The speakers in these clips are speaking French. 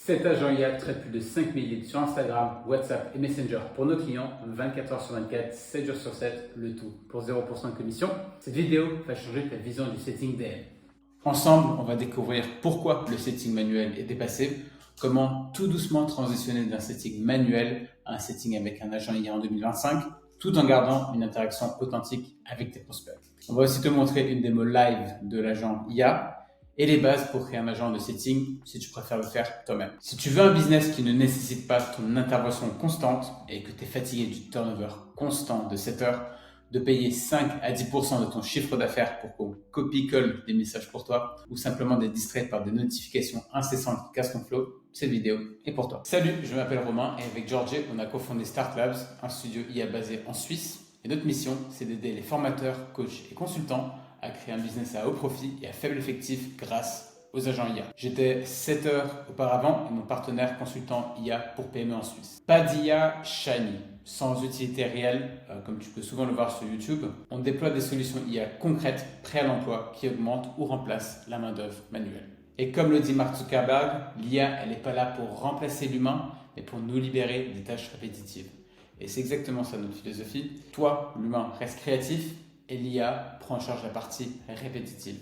Cet agent IA traite plus de 5000 leads sur Instagram, WhatsApp et Messenger pour nos clients, 24 heures sur 24, 7 jours sur 7, le tout pour 0% de commission. Cette vidéo va changer ta vision du setting DM. Ensemble, on va découvrir pourquoi le setting manuel est dépassé, comment tout doucement transitionner d'un setting manuel à un setting avec un agent IA en 2025, tout en gardant une interaction authentique avec tes prospects. On va aussi te montrer une démo live de l'agent IA et les bases pour créer un agent de setting si tu préfères le faire toi-même. Si tu veux un business qui ne nécessite pas ton intervention constante et que tu es fatigué du turnover constant de 7 heures, de payer 5 à 10% de ton chiffre d'affaires pour qu'on copie-colle des messages pour toi ou simplement d'être distrait par des notifications incessantes qui cassent ton flow, cette vidéo est pour toi. Salut, je m'appelle Romain et avec Georgie, on a cofondé Start Labs, un studio IA basé en Suisse. Et notre mission, c'est d'aider les formateurs, coachs et consultants à créer un business à haut profit et à faible effectif grâce aux agents IA. J'étais 7 heures auparavant et mon partenaire consultant IA pour PME en Suisse. Pas d'IA shiny, sans utilité réelle, comme tu peux souvent le voir sur YouTube. On déploie des solutions IA concrètes, prêtes à l'emploi, qui augmentent ou remplacent la main-d'œuvre manuelle. Et comme le dit Mark Zuckerberg, l'IA, elle n'est pas là pour remplacer l'humain, mais pour nous libérer des tâches répétitives. Et c'est exactement ça notre philosophie. Toi, l'humain, reste créatif et l'IA prend en charge la partie répétitive.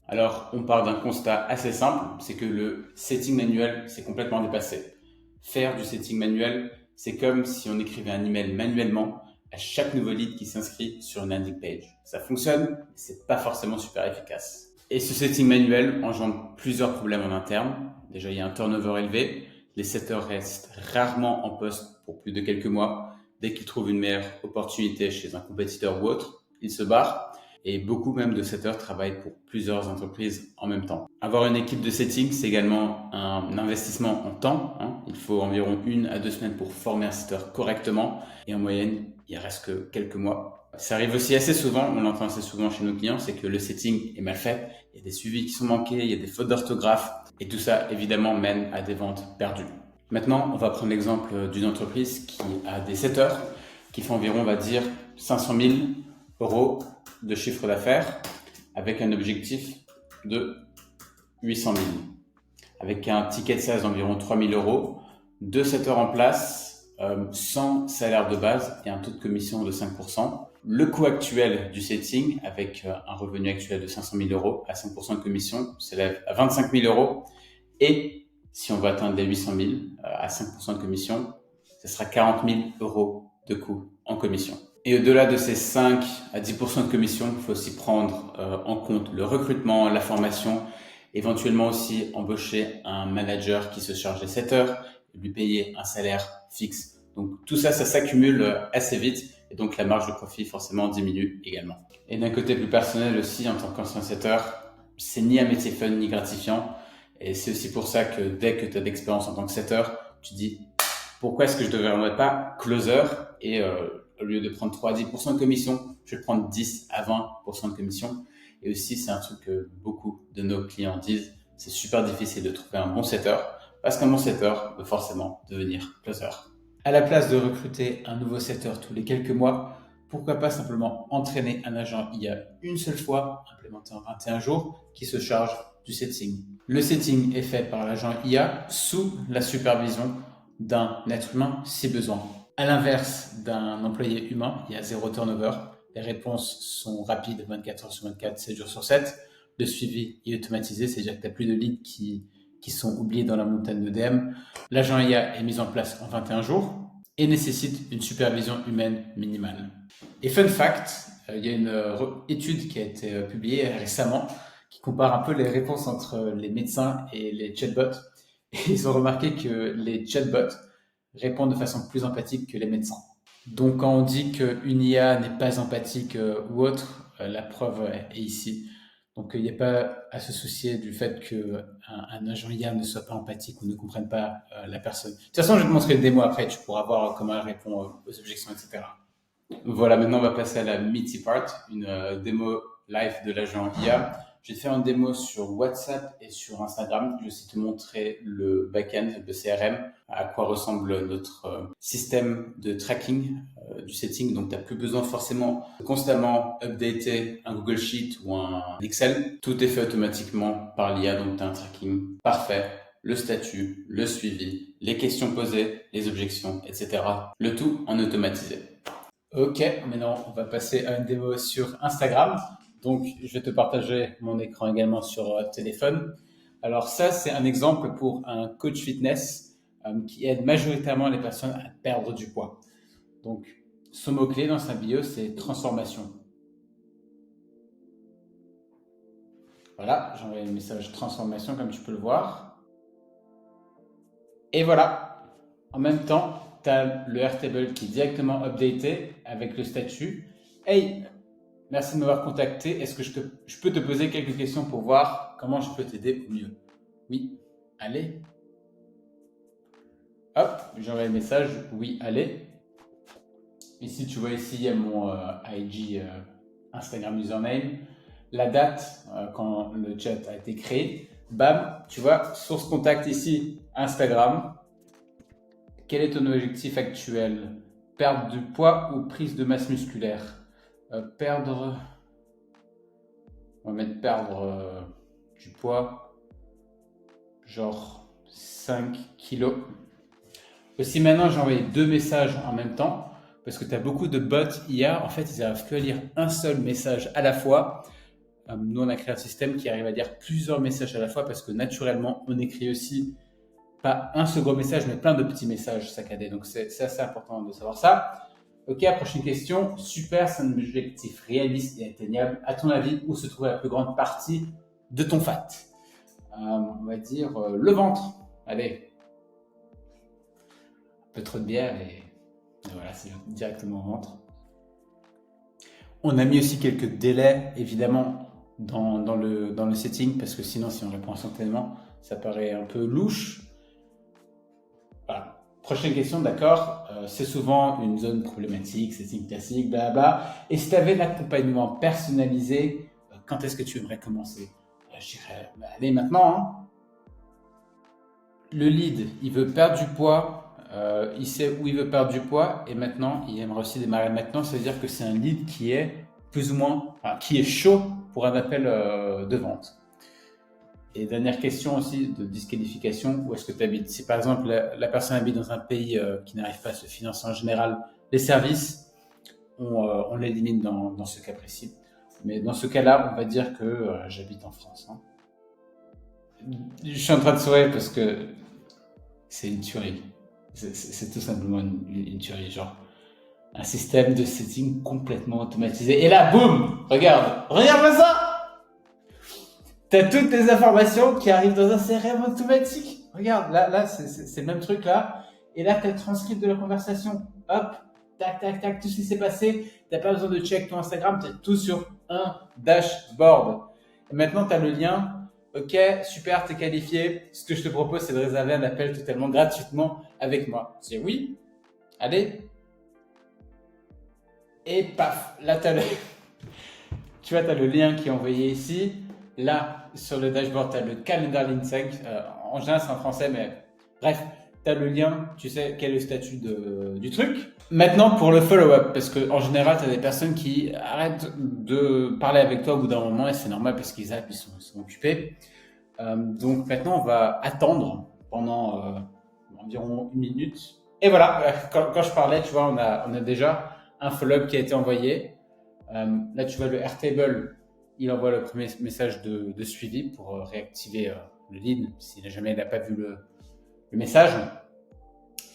Alors, on part d'un constat assez simple, c'est que le setting manuel, c'est complètement dépassé. Faire du setting manuel, c'est comme si on écrivait un email manuellement à chaque nouveau lead qui s'inscrit sur une landing page. Ça fonctionne, mais c'est pas forcément super efficace. Et ce setting manuel engendre plusieurs problèmes en interne. Déjà, il y a un turnover élevé. Les setters restent rarement en poste pour plus de quelques mois. Dès qu'ils trouvent une meilleure opportunité chez un compétiteur ou autre, ils se barrent. Et beaucoup même de setters travaillent pour plusieurs entreprises en même temps. Avoir une équipe de setting, c'est également un investissement en temps. Il faut environ 1 à 2 semaines pour former un setter correctement. Et en moyenne, il reste que quelques mois. Ça arrive aussi assez souvent, on l'entend assez souvent chez nos clients, c'est que le setting est mal fait. Il y a des suivis qui sont manqués, il y a des fautes d'orthographe. Et tout ça, évidemment, mène à des ventes perdues. Maintenant, on va prendre l'exemple d'une entreprise qui a des setters qui font environ, on va dire, 500 000 euros de chiffre d'affaires avec un objectif de 800 000. Avec un ticket de sales d'environ 3 000 euros, 2 setters en place, sans salaire de base et un taux de commission de 5%. Le coût actuel du setting, avec un revenu actuel de 500 000 euros à 5% de commission, s'élève à 25 000 euros. Et si on veut atteindre les 800 000 à 5% de commission, ce sera 40 000 euros de coût en commission. Et au-delà de ces 5 à 10% de commission, il faut aussi prendre en compte le recrutement, la formation, éventuellement aussi embaucher un manager qui se charge des setters et lui payer un salaire fixe. Donc tout ça, ça s'accumule assez vite et donc la marge de profit forcément diminue également. Et d'un côté plus personnel aussi, en tant qu'ancien setter, c'est ni un métier fun ni gratifiant. Et c'est aussi pour ça que dès que tu as d'expérience en tant que setter, tu te dis pourquoi est-ce que je ne devrais pas closer et au lieu de prendre 3 à 10% de commission, je vais prendre 10 à 20% de commission. Et aussi, c'est un truc que beaucoup de nos clients disent, c'est super difficile de trouver un bon setter parce qu'un bon setter veut forcément devenir closer. À la place de recruter un nouveau setter tous les quelques mois, pourquoi pas simplement entraîner un agent IA une seule fois, implémenté en 21 jours, qui se charge du setting. Le setting est fait par l'agent IA sous la supervision d'un être humain si besoin. À l'inverse d'un employé humain, il y a zéro turnover. Les réponses sont rapides 24 heures sur 24, 7 jours sur 7. Le suivi est automatisé, c'est-à-dire que tu n'as plus de leads qui sont oubliés dans la montagne de DM. L'agent IA est mis en place en 21 jours et nécessite une supervision humaine minimale. Et fun fact, il y a une étude qui a été publiée récemment qui compare un peu les réponses entre les médecins et les chatbots. Et ils ont remarqué que les chatbots répondent de façon plus empathique que les médecins. Donc quand on dit qu'une IA n'est pas empathique ou autre, la preuve est ici. Donc il n'y a pas à se soucier du fait qu'un agent IA ne soit pas empathique ou ne comprenne pas la personne. De toute façon, je vais te montrer une démo après, tu pourras voir comment elle répond aux objections, etc. Voilà, maintenant on va passer à la meaty part, une démo live de l'agent IA. Je vais te faire une démo sur WhatsApp et sur Instagram. Je vais aussi te montrer le back-end de CRM, à quoi ressemble notre système de tracking du setting. Donc, tu n'as plus besoin forcément de constamment updater un Google Sheet ou un Excel. Tout est fait automatiquement par l'IA, donc tu as un tracking parfait le statut, le suivi, les questions posées, les objections, etc. Le tout en automatisé. Ok, maintenant on va passer à une démo sur Instagram. Donc je vais te partager mon écran également sur téléphone. Alors ça, c'est un exemple pour un coach fitness qui aide majoritairement les personnes à perdre du poids. Donc son mot-clé dans sa bio, c'est transformation. Voilà, j'ai envoyé le message transformation comme tu peux le voir. Et voilà, en même temps, tu as le Airtable qui est directement updaté avec le statut. Hey, merci de m'avoir contacté. Est-ce que je peux te poser quelques questions pour voir comment je peux t'aider au mieux? Oui, allez. Hop, j'envoie le message. Oui, allez. Ici, tu vois ici, il y a mon IG Instagram username, la date quand le chat a été créé. Bam, tu vois, source contact ici, Instagram. Quel est ton objectif actuel? Perdre du poids ou prise de masse musculaire? Perdre... On va mettre perdre du poids, genre 5 kilos. Aussi maintenant, j'ai envoyé 2 messages en même temps parce que tu as beaucoup de bots IA. En fait, ils n'arrivent que à lire un seul message à la fois. Nous, on a créé un système qui arrive à lire plusieurs messages à la fois parce que naturellement, on écrit aussi pas un seul gros message, mais plein de petits messages saccadés. Donc, c'est assez important de savoir ça. Ok, prochaine question. Super, c'est un objectif réaliste et atteignable. À ton avis, où se trouve la plus grande partie de ton fat? On va dire le ventre. Allez. Un peu trop de bière et voilà, c'est directement au ventre. On a mis aussi quelques délais, évidemment, dans le setting, parce que sinon, si on répond instantanément, ça paraît un peu louche. Voilà. Prochaine question, d'accord. C'est souvent une zone problématique, setting classique, blabla. Et si tu avais l'accompagnement personnalisé, quand est-ce que tu aimerais commencer? Je dirais, allez, maintenant. Hein. Le lead, il veut perdre du poids, il sait où il veut perdre du poids et maintenant, il aimerait aussi démarrer maintenant. Ça veut dire que c'est un lead qui est plus ou moins, qui est chaud pour un appel de vente. Et dernière question aussi de disqualification, où est-ce que tu habites? Si par exemple la personne habite dans un pays qui n'arrive pas à se financer en général les services, on l'élimine dans ce cas précis. Mais dans ce cas-là, on va dire que j'habite en France. Hein. Je suis en train de sourire parce que c'est une tuerie. C'est tout simplement une tuerie. Genre, un système de setting complètement automatisé. Et là, boum! Regarde ça! T'as toutes tes informations qui arrivent dans un CRM automatique. Regarde, là, c'est le même truc là. Et là, t'as le transcript de la conversation. Hop, tac, tac, tac, tout ce qui s'est passé. T'as pas besoin de check ton Instagram, t'as tout sur un dashboard. Et maintenant, t'as le lien. Ok, super, t'es qualifié. Ce que je te propose, c'est de réserver un appel totalement gratuitement avec moi. Je dis oui. Allez. Et paf, là, tu vois, t'as le lien qui est envoyé ici. Là, sur le dashboard, tu as le calendar link 5. En général, c'est en français, mais bref, tu as le lien, tu sais quel est le statut du truc. Maintenant, pour le follow-up, parce qu'en général, tu as des personnes qui arrêtent de parler avec toi au bout d'un moment, et c'est normal parce qu'ils sont occupés. Donc maintenant, on va attendre pendant environ 1 minute. Et voilà, quand je parlais, tu vois, on a déjà un follow-up qui a été envoyé. Là, tu vois le Airtable. Il envoie le premier message de suivi pour réactiver le lead s'il n'a pas vu le message.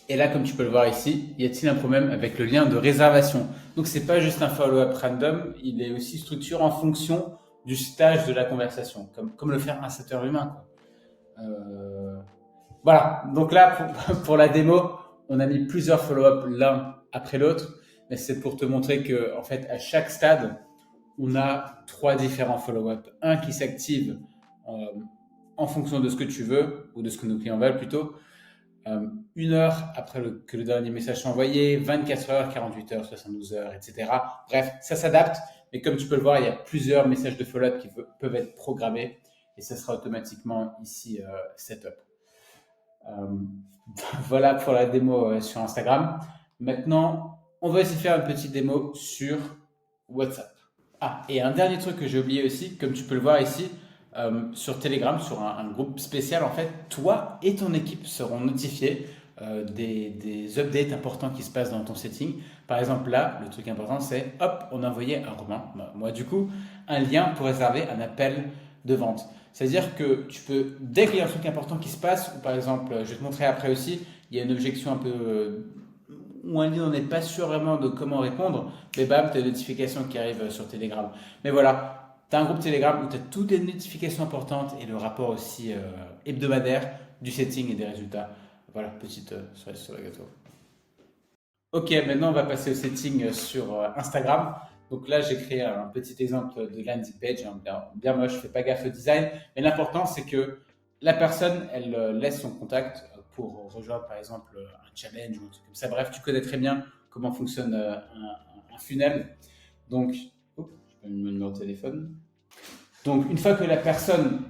Et là, comme tu peux le voir ici, y a-t-il un problème avec le lien de réservation? Donc, c'est pas juste un follow-up random, il est aussi structuré en fonction du stage de la conversation, comme le fait un setter humain. Voilà, donc là, pour la démo, on a mis plusieurs follow-up l'un après l'autre, mais c'est pour te montrer que, en fait, à chaque stade, on a 3 différents follow-up. Un qui s'active en fonction de ce que tu veux, ou de ce que nos clients veulent plutôt. 1 heure après que le dernier message soit envoyé, 24 heures, 48 heures, 72 heures, etc. Bref, ça s'adapte. Mais comme tu peux le voir, il y a plusieurs messages de follow-up qui peuvent être programmés. Et ça sera automatiquement ici setup. Voilà pour la démo sur Instagram. Maintenant, on va essayer de faire une petite démo sur WhatsApp. Ah, et un dernier truc que j'ai oublié aussi, comme tu peux le voir ici, sur Telegram, sur un groupe spécial, en fait, toi et ton équipe seront notifiés des updates importants qui se passent dans ton setting. Par exemple, là, le truc important, c'est hop, on a envoyé à Romain, moi du coup, un lien pour réserver un appel de vente. C'est-à-dire que tu peux, dès qu'il y a un truc important qui se passe, ou par exemple, je vais te montrer après aussi, il y a une objection un peu où un lead, on n'est pas sûr vraiment de comment répondre, mais bam, tu as des notifications qui arrivent sur Telegram. Mais voilà, tu as un groupe Telegram où tu as toutes les notifications importantes et le rapport aussi hebdomadaire du setting et des résultats. Voilà, petite cerise sur le gâteau. Ok, maintenant on va passer au setting sur Instagram. Donc là, j'ai créé un petit exemple de landing page, hein, bien moche, je fais pas gaffe au design. Mais l'important, c'est que la personne, elle laisse son contact pour rejoindre par exemple un challenge ou un truc comme ça. Bref, tu connais très bien comment fonctionne un funnel. Donc, oups, je mets mon numéro de téléphone. Donc, une fois que la personne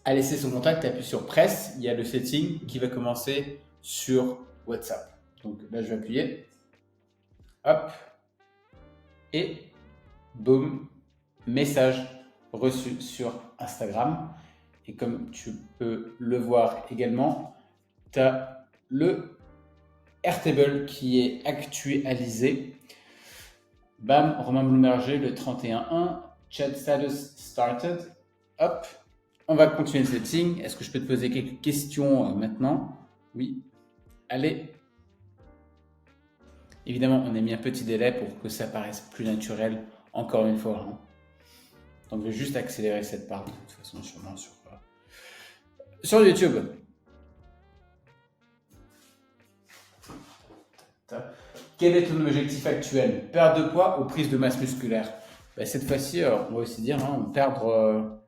a laissé son contact, tu appuies sur Press, il y a le setting qui va commencer sur WhatsApp. Donc là, je vais appuyer. Hop. Et boum, message reçu sur Instagram. Et comme tu peux le voir également, tu as le Airtable qui est actualisé. Bam, Romain Blumerger, le 31.1, chat status started. Hop, on va continuer le setting. Est-ce que je peux te poser quelques questions maintenant? Oui. Allez. Évidemment, on a mis un petit délai pour que ça paraisse plus naturel, encore une fois. Hein. Donc, je vais juste accélérer cette part, de toute façon, sûrement sur YouTube. Quel est ton objectif actuel? Perte de poids ou prise de masse musculaire? Ben, cette fois-ci, on va aussi dire hein, perdre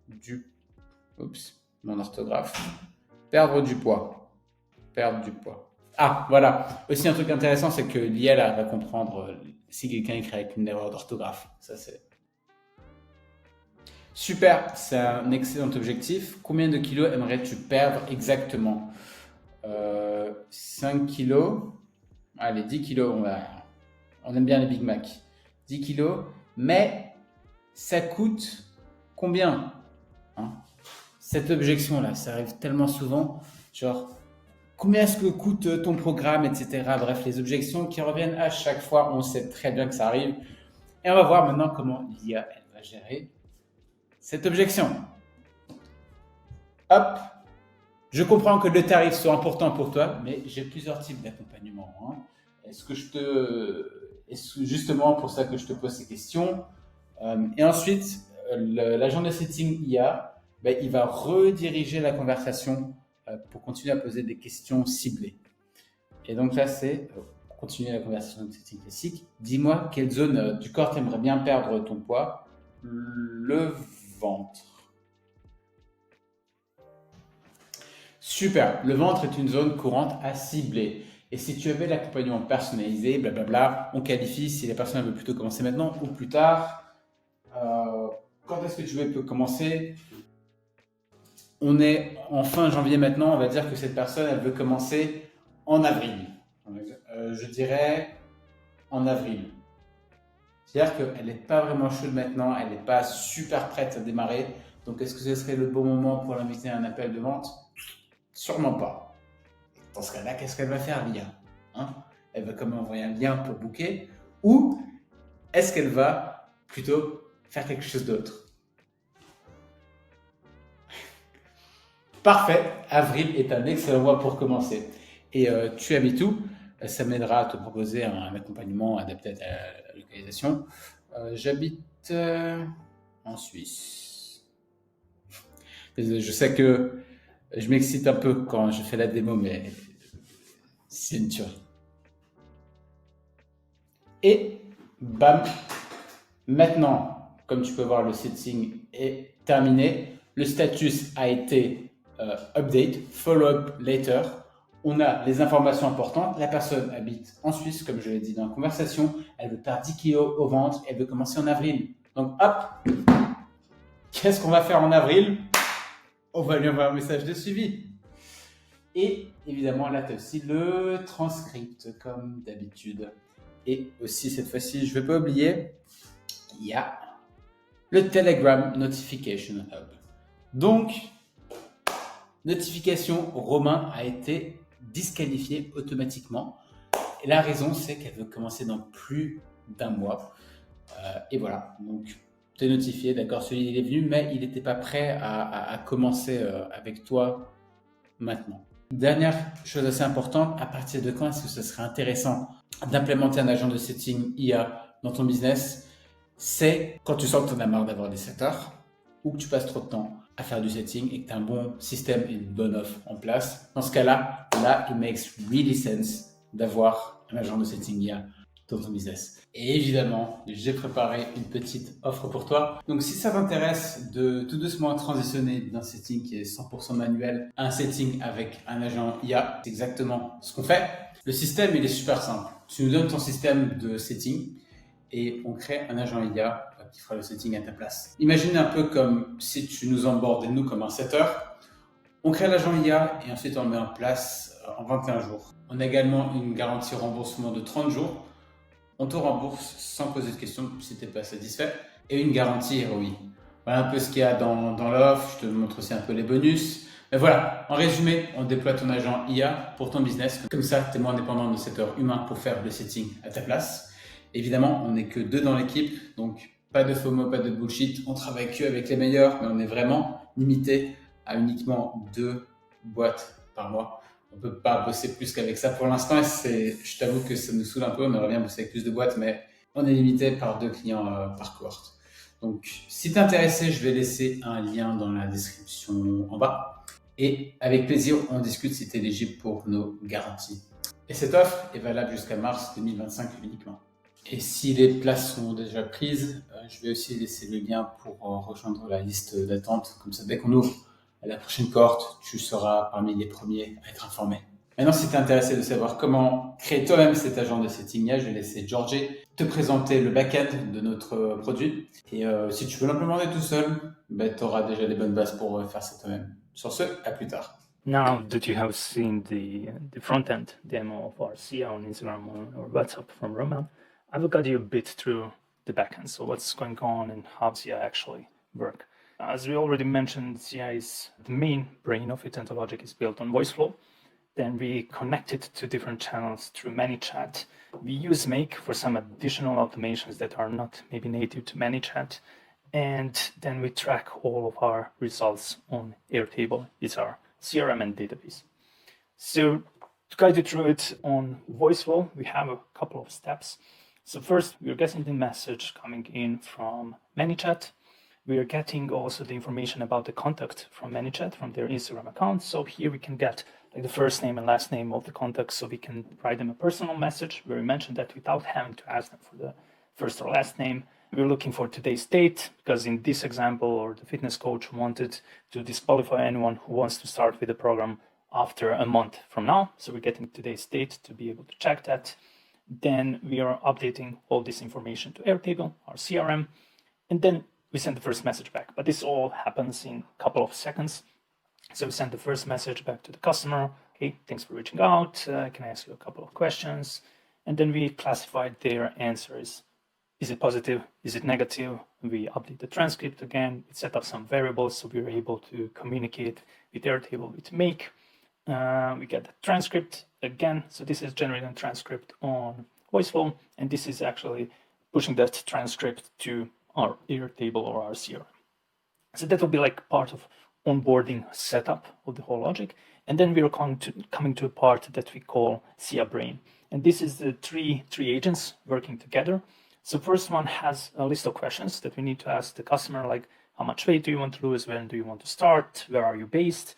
du... Oups, mon orthographe. Perdre du poids. Perdre du poids. Ah, voilà. Aussi, un truc intéressant, c'est que l'IA va comprendre si quelqu'un écrit avec une erreur d'orthographe. Ça, c'est super. C'est un excellent objectif. Combien de kilos aimerais-tu perdre exactement? 5 kilos. Allez, 10 kilos. On aime bien les Big Mac. 10 kilos. Mais ça coûte combien hein? Cette objection-là, ça arrive tellement souvent. Genre, combien est-ce que coûte ton programme, etc. Bref, les objections qui reviennent à chaque fois, on sait très bien que ça arrive. Et on va voir maintenant comment l'IA elle va gérer cette objection. Hop, je comprends que le tarif soit important pour toi, mais j'ai plusieurs types d'accompagnement. Hein. Est-ce justement pour ça que je te pose ces questions. Et ensuite, l'agent de setting IA, ben, il va rediriger la conversation pour continuer à poser des questions ciblées. Et donc là, c'est continuer la conversation de setting classique. Dis-moi quelle zone du corps tu aimerais bien perdre ton poids? Le ventre. Super, le ventre est une zone courante à cibler. Et si tu avais l'accompagnement personnalisé, blablabla, on qualifie si la personne veut plutôt commencer maintenant ou plus tard. Quand est-ce que tu veux commencer? On est en fin janvier maintenant, on va dire que cette personne, elle veut commencer en avril. Je dirais en avril. C'est-à-dire qu'elle n'est pas vraiment chaude maintenant, elle n'est pas super prête à démarrer. Donc, est-ce que ce serait le bon moment pour l'inviter à un appel de vente? Sûrement pas. Dans ce cas-là, qu'est-ce qu'elle va faire, l'IA hein? Elle va comment envoyer un lien pour booker? Ou est-ce qu'elle va plutôt faire quelque chose d'autre? Parfait, avril est un excellent mois pour commencer. Et tu habites où? Ça m'aidera à te proposer un accompagnement adapté à ta localisation. J'habite en Suisse. Je sais que je m'excite un peu quand je fais la démo, mais c'est une tuerie. Et bam, maintenant, comme tu peux voir, le setting est terminé. Le status a été update, follow-up later. On a les informations importantes. La personne habite en Suisse, comme je l'ai dit dans la conversation. Elle veut perdre 10 kilos au ventre. Elle veut commencer en avril. Donc, hop, qu'est-ce qu'on va faire en avril? On va lui envoyer un message de suivi. Et évidemment, là, tu as aussi le transcript, comme d'habitude. Et aussi, cette fois-ci, je ne vais pas oublier, il y a le Telegram Notification Hub. Donc, notification, Romain a été disqualifié automatiquement. Et la raison, c'est qu'elle veut commencer dans plus d'un mois. Et voilà, donc tu es notifié, d'accord, celui il est venu, mais il n'était pas prêt à commencer avec toi maintenant. Dernière chose assez importante, à partir de quand est-ce que ce serait intéressant d'implémenter un agent de setting IA dans ton business? C'est quand tu sens que tu en as marre d'avoir des setters ou que tu passes trop de temps à faire du setting et que tu as un bon système et une bonne offre en place. Dans ce cas-là, it makes really sense d'avoir un agent de setting IA dans ton business. Et évidemment, j'ai préparé une petite offre pour toi. Donc si ça t'intéresse de tout doucement transitionner d'un setting qui est 100% manuel à un setting avec un agent IA, c'est exactement ce qu'on fait. Le système, il est super simple. Tu nous donnes ton système de setting et on crée un agent IA qui fera le setting à ta place. Imagine un peu comme si tu nous onboardais nous comme un setter. On crée l'agent IA et ensuite on le met en place en 21 jours. On a également une garantie remboursement de 30 jours. On te rembourse sans poser de questions si tu n'es pas satisfait et une garantie ROI. Voilà un peu ce qu'il y a dans l'offre. Je te montre aussi un peu les bonus. Mais voilà, en résumé, on déploie ton agent IA pour ton business. Comme ça, tu es moins dépendant de setter humain pour faire le setting à ta place. Évidemment, on n'est que 2 dans l'équipe, donc pas de FOMO, pas de bullshit. On travaille que avec les meilleurs, mais on est vraiment limité à uniquement 2 boîtes par mois. On peut pas bosser plus qu'avec ça pour l'instant. Et je t'avoue que ça nous saoule un peu. On aimerait bien bosser avec plus de boîtes, mais on est limité par 2 clients par cohorte. Donc, si tu es intéressé, je vais laisser un lien dans la description en bas. Et avec plaisir, on discute si tu es éligible pour nos garanties. Et cette offre est valable jusqu'à mars 2025 uniquement. Et si les places sont déjà prises, je vais aussi laisser le lien pour rejoindre la liste d'attente. Comme ça, dès qu'on ouvre la prochaine cohorte, tu seras parmi les premiers à être informé. Maintenant, si tu es intéressé de savoir comment créer toi-même cet agent de setting, je vais laisser Georgie te présenter le back-end de notre produit. Et si tu veux l'implémenter tout seul, tu auras déjà les bonnes bases pour faire ça toi-même. Sur ce, à plus tard. Now that you have seen the front-end demo of our SIA on Instagram or WhatsApp from Roman, I've got you a bit through the backend. So what's going on and how SIA actually work. As we already mentioned, SIA is the main brain of it, and the logic is built on VoiceFlow. Then we connect it to different channels through ManyChat. We use Make for some additional automations that are not maybe native to ManyChat. And then we track all of our results on Airtable. It's our CRM and database. So to guide you through it on VoiceFlow, we have a couple of steps. So first, we're getting the message coming in from ManyChat. We are getting also the information about the contact from ManyChat, from their Instagram account. So here we can get like the first name and last name of the contact, so we can write them a personal message where we mention that without having to ask them for the first or last name. We're looking for today's date, because in this example, or the fitness coach wanted to disqualify anyone who wants to start with the program after a month from now. So we're getting today's date to be able to check that. Then we are updating all this information to Airtable, our CRM, and then we send the first message back. But this all happens in a couple of seconds. So we send the first message back to the customer. Hey, thanks for reaching out. Can I ask you a couple of questions? And then we classify their answers. Is it positive? Is it negative? We update the transcript again. We set up some variables so we're able to communicate with Airtable with Make. We get the transcript again. So this is generating a transcript on VoiceFlow, and this is actually pushing that transcript to our Airtable or our CRM. So that will be like part of onboarding setup of the whole logic. And then we are coming to a part that we call SIA Brain. And this is the three agents working together. So first one has a list of questions that we need to ask the customer, like how much weight do you want to lose? When do you want to start? Where are you based?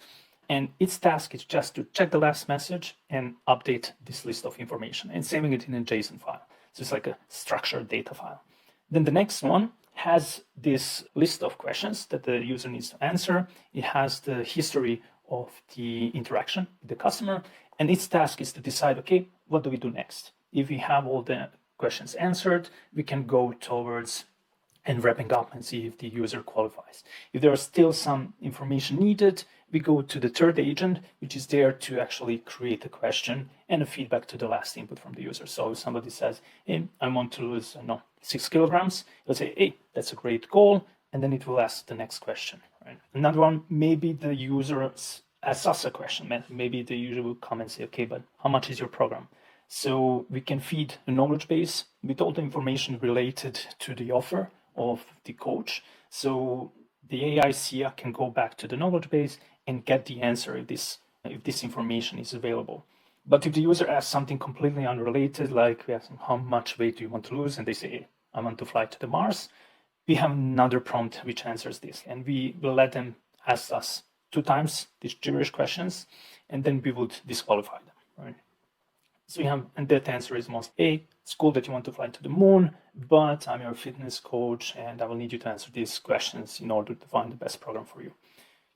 And its task is just to check the last message and update this list of information and saving it in a JSON file. So it's like a structured data file. Then the next one has this list of questions that the user needs to answer. It has the history of the interaction with the customer, and its task is to decide, okay, what do we do next? If we have all the questions answered, we can go towards and wrapping up and see if the user qualifies. If there is still some information needed, we go to the third agent, which is there to actually create a question and a feedback to the last input from the user. So if somebody says, hey, I want to lose 6 kilograms, let's say, hey, that's a great goal. and then it will ask the next question, right? Another one, maybe the user asks us a question. Maybe the user will come and say, okay, but how much is your program? So we can feed a knowledge base with all the information related to the offer of the coach. So the AI SIA can go back to the knowledge base and get the answer if this information is available. But if the user asks something completely unrelated, like we ask them, how much weight do you want to lose? And they say, I want to fly to the Mars. We have another prompt which answers this. And we will let them ask us 2 times these gibberish questions, and then we would disqualify them, right? So we have, and that answer is most, hey, it's cool that you want to fly to the moon, but I'm your fitness coach and I will need you to answer these questions in order to find the best program for you.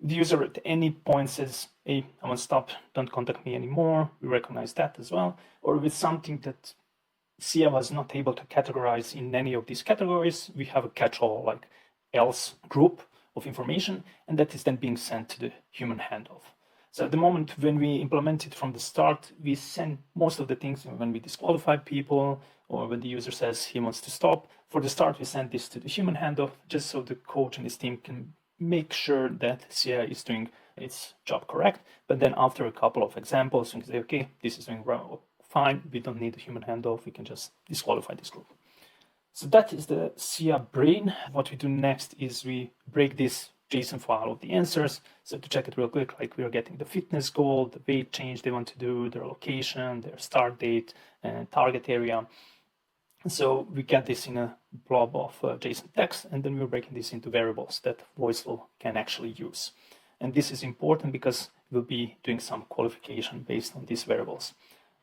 If the user at any point says, hey, I want to stop, don't contact me anymore, we recognize that as well. Or if it's something that SIA was not able to categorize in any of these categories, we have a catch-all like else group of information, and that is then being sent to the human handoff. So at the moment when we implement it from the start, we send most of the things when we disqualify people or when the user says he wants to stop. For the start, we send this to the human handoff just so the coach and his team can make sure that SIA is doing its job correct. But then after a couple of examples, we can say, okay, this is doing fine. We don't need a human handoff. We can just disqualify this group. So that is the SIA brain. What we do next is we break this JSON file of the answers. So to check it real quick, like we are getting the fitness goal, the weight change they want to do, their location, their start date, and target area. So we get this in a blob of JSON text, and then we're breaking this into variables that Voiceflow can actually use. And this is important because we'll be doing some qualification based on these variables.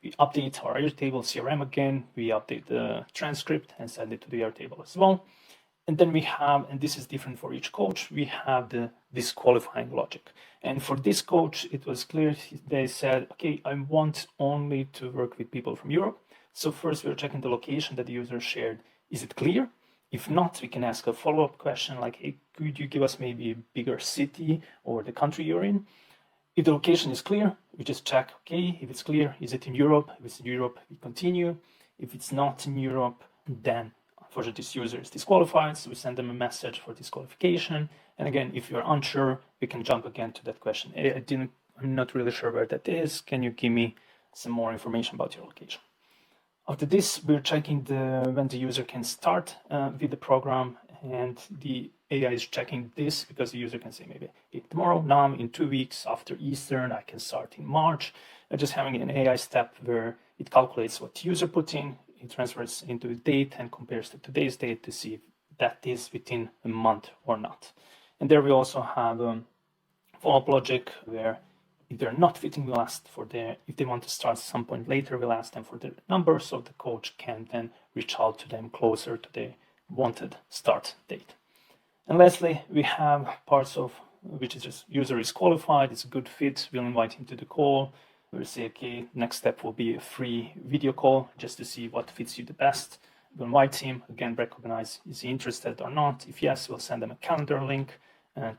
We update our Airtable CRM again, we update the transcript and send it to the Airtable as well. And then we have, and this is different for each coach, we have the disqualifying logic. And for this coach, it was clear, they said, okay, I want only to work with people from Europe. So first we're checking the location that the user shared. Is it clear? If not, we can ask a follow-up question like, hey, could you give us maybe a bigger city or the country you're in? If the location is clear, we just check, okay, if it's clear, is it in Europe? If it's in Europe, we continue. If it's not in Europe, then unfortunately this user is disqualified, so we send them a message for disqualification. And again, if you're unsure, we can jump again to that question. Hey, I'm not really sure where that is. Can you give me some more information about your location? After this, we're checking when the user can start with the program, and the AI is checking this because the user can say maybe hey, tomorrow, now, in 2 weeks after Easter, I can start in March. Just having an AI step where it calculates what the user put in, it transfers into the date and compares to today's date to see if that is within a month or not. And there we also have follow-up logic where if they're not fitting, we'll ask for if they want to start some point later, we'll ask them for the number so the coach can then reach out to them closer to the wanted start date. And lastly, we have parts of which is just user is qualified, it's a good fit, we'll invite him to the call. We'll say, okay, next step will be a free video call just to see what fits you the best. We'll invite him, again, recognize is he interested or not. If yes, we'll send them a calendar link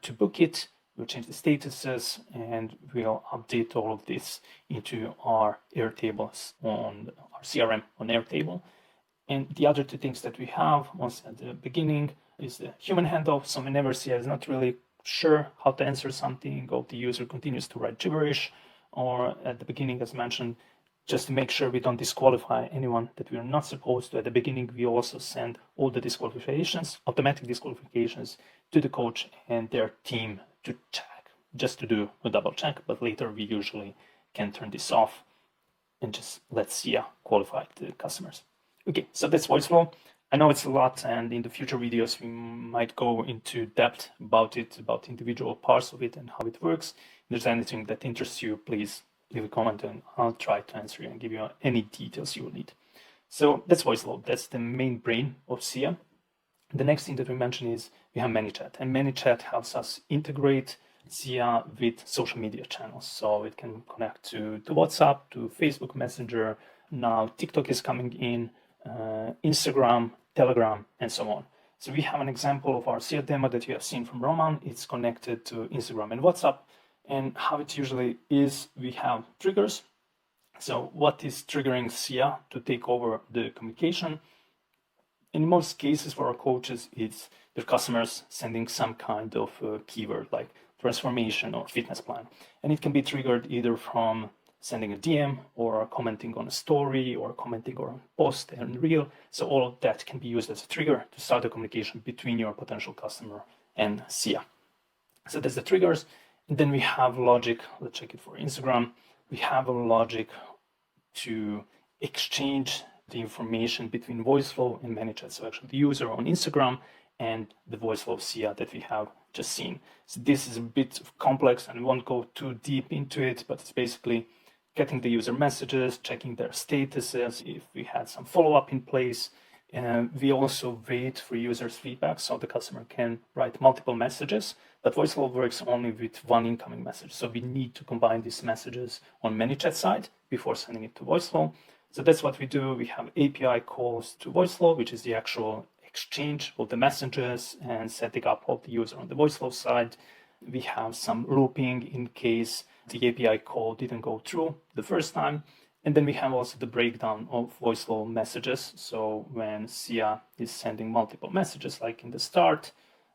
to book it. We'll change the statuses and we'll update all of this into our Airtables on our CRM on Airtable. And the other 2 things that we have, once at the beginning, is the human handoff. So whenever SIA is not really sure how to answer something, or the user continues to write gibberish, or at the beginning, as mentioned, just to make sure we don't disqualify anyone that we are not supposed to. At the beginning, we also send all the disqualifications, automatic disqualifications, to the coach and their team to check, just to do a double check. But later, we usually can turn this off and just let SIA qualify the customers. Okay, so that's Voiceflow. I know it's a lot, and in the future videos, we might go into depth about it, about individual parts of it and how it works. If there's anything that interests you, please leave a comment and I'll try to answer you and give you any details you will need. So that's Voiceflow. That's the main brain of SIA. The next thing that we mentioned is we have ManyChat, and ManyChat helps us integrate SIA with social media channels. So it can connect to WhatsApp, to Facebook Messenger. Now TikTok is coming in, Instagram, Telegram, and so on. So we have an example of our SIA demo that you have seen from Roman. It's connected to Instagram and WhatsApp. And how it usually is, we have triggers. So what is triggering SIA to take over the communication? in most cases for our coaches, it's their customers sending some kind of keyword like transformation or fitness plan. And it can be triggered either from sending a DM or commenting on a story or commenting on a post and reel. So all of that can be used as a trigger to start a communication between your potential customer and SIA. So that's the triggers. And then we have logic. Let's check it for Instagram. We have a logic to exchange the information between VoiceFlow and ManyChat. So actually the user on Instagram and the VoiceFlow SIA that we have just seen. So this is a bit complex and we won't go too deep into it, but it's basically getting the user messages, checking their statuses, if we had some follow-up in place. We also wait for users' feedback so the customer can write multiple messages, but VoiceFlow works only with one incoming message. So we need to combine these messages on ManyChat side before sending it to VoiceFlow. So that's what we do. We have API calls to VoiceFlow, which is the actual exchange of the messages and setting up of the user on the VoiceFlow side. We have some looping in case the API call didn't go through the first time. And then we have also the breakdown of VoiceFlow messages. So when SIA is sending multiple messages, like in the start,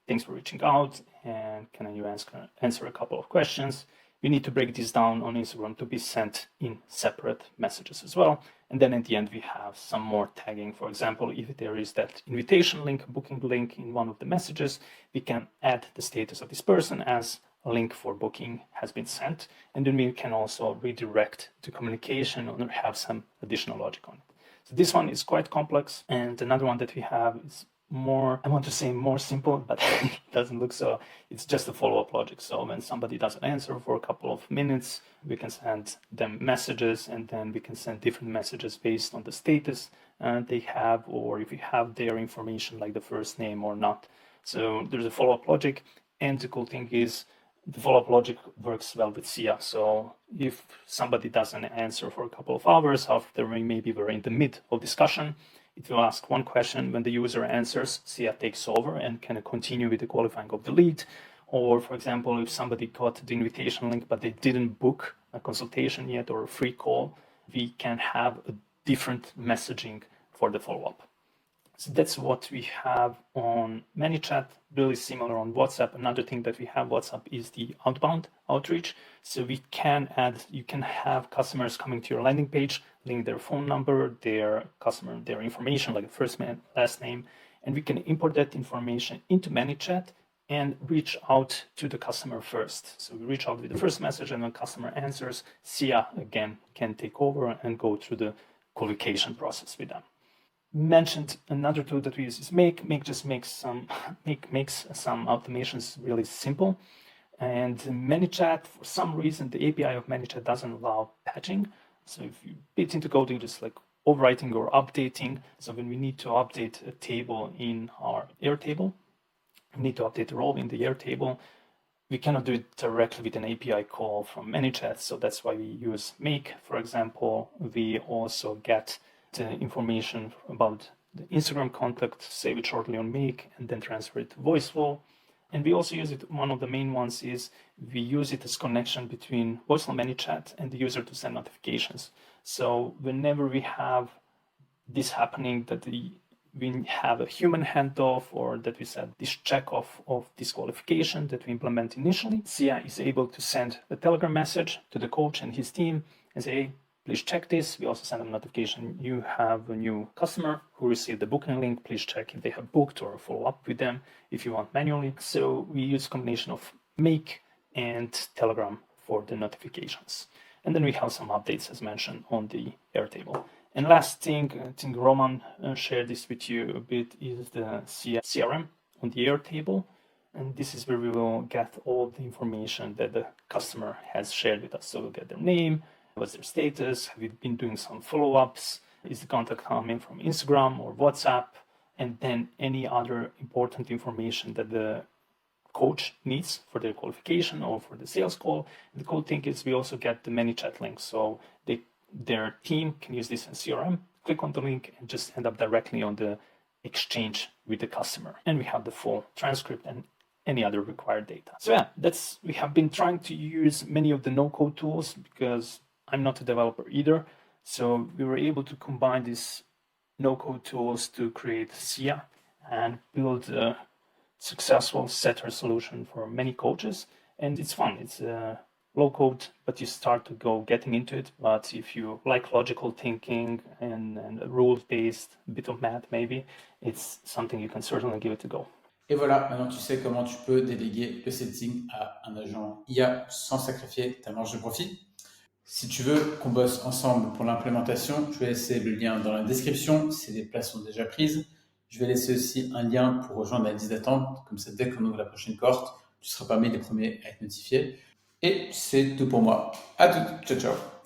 thanks for reaching out, and can you answer a couple of questions? We need to break this down on Instagram to be sent in separate messages as well. And then at the end, we have some more tagging. For example, if there is that invitation link, booking link in one of the messages, we can add the status of this person as a link for booking has been sent. And then we can also redirect to communication or have some additional logic on it. So this one is quite complex. And another one that we have is more, I want to say more simple, but it doesn't look so. It's just a follow-up logic. So when somebody doesn't answer for a couple of minutes, we can send them messages, and then we can send different messages based on the status they have, or if we have their information like the first name or not. So there's a follow-up logic. And the cool thing is the follow-up logic works well with SIA. So if somebody doesn't answer for a couple of hours after maybe we're in the mid of discussion, it will ask one question. When the user answers, SIA takes over and can continue with the qualifying of the lead. Or for example, if somebody got the invitation link, but they didn't book a consultation yet or a free call, we can have a different messaging for the follow-up. So that's what we have on ManyChat, really similar on WhatsApp. Another thing that we have WhatsApp is the outbound outreach. So we can add, you can have customers coming to your landing page, link their phone number, their customer, their information, like first name, last name, and we can import that information into ManyChat and reach out to the customer first. So we reach out with the first message, and when customer answers, SIA again can take over and go through the qualification process with them. Mentioned another tool that we use is Make. Make just makes some automations really simple. And ManyChat, for some reason, the API of ManyChat doesn't allow patching. So if you bit into coding, just like overwriting or updating. So when we need to update a table in our Airtable, we need to update the role in the Airtable. We cannot do it directly with an API call from ManyChat. So that's why we use Make. For example, we also get the information about the Instagram contact, save it shortly on Make, and then transfer it to VoiceFlow. And we also use it, one of the main ones is we use it as connection between VoiceFlow ManyChat and the user to send notifications. So whenever we have this happening, that we have a human handoff or that we set this check off of disqualification that we implement initially, SIA is able to send a Telegram message to the coach and his team and say, hey, please check this. We also send them a notification. You have a new customer who received the booking link. Please check if they have booked or follow up with them if you want manually. So we use a combination of Make and Telegram for the notifications. And then we have some updates as mentioned on the Airtable. And last thing, I think Roman shared this with you a bit, is the CRM on the Airtable. And this is where we will get all the information that the customer has shared with us. So we'll get their name, what's their status, have you been doing some follow-ups, is the contact coming from Instagram or WhatsApp, and then any other important information that the coach needs for their qualification or for the sales call. The cool thing is we also get the ManyChat link, so their team can use this in CRM, click on the link and just end up directly on the exchange with the customer. And we have the full transcript and any other required data. So yeah, we have been trying to use many of the no-code tools because I'm not a developer either. So we were able to combine this no-code tools to create SIA and build a successful setter solution for many coaches. And it's fun. It's low code, but you start to go getting into it. But if you like logical thinking and a rules-based bit of math, maybe it's something you can certainly give it a go. Et voilà, maintenant tu sais comment tu peux déléguer le setting à un agent IA sans sacrifier ta marge de profit. Si tu veux qu'on bosse ensemble pour l'implémentation, je vais laisser le lien dans la description si les places sont déjà prises. Je vais laisser aussi un lien pour rejoindre la liste d'attente. Comme ça, dès qu'on ouvre la prochaine cohorte, tu seras parmi les premiers à être notifié. Et c'est tout pour moi. À tout. Ciao, ciao.